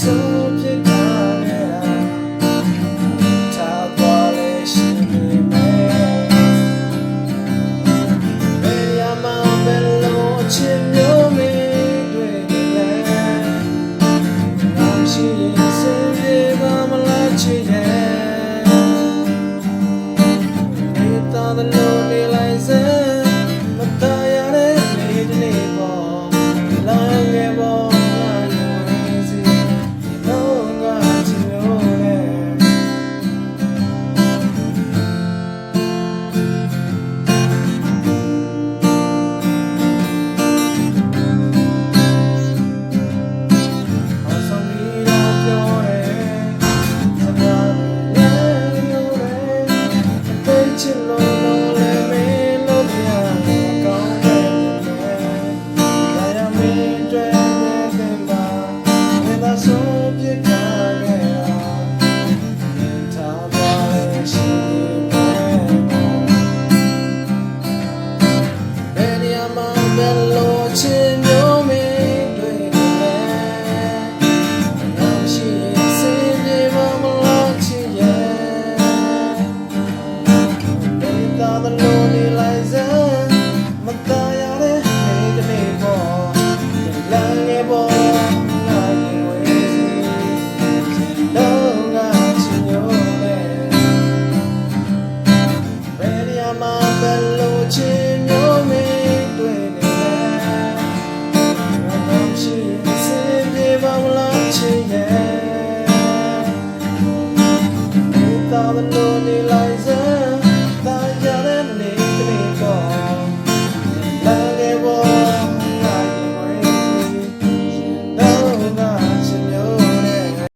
ဆုံးဖြစ်တာနဲ့ထားသွားလဲရှိနေမယ်ဘယ်ရမှာဘယ်လိုချစ်မျိုးမင်းတွေ့နေလဲငါရှိရင်စင်ပြေပါမလားချစ်ရဲ့နေသားသလိုနေလိုက်စမ်းမသားရတဲ့နေ့တစ်နေ့ပေါ်လာခဲ့ပေါ်ချစ်လို့လည်းမင်းလို့ပြရကောင်းတယ်ဒါရမင်းတွေ့တဲ့ပါဘယ်သာဆုံးပြစ်တာခဲ့တာထားပါလေရှိမယ်ဘယ်နေရာမှာဘယ်လိုချစ်မျိုးမင်းတွေ့နေလဲငါရှိရင်စင်ပြေပါမလားချစ်ရဲ့the lonely lies and mataya de me bo lange bo lange we longa chinyo me beria ma bello chinyo me twe ne le nam shi sin de ba la chin ye the lonely lies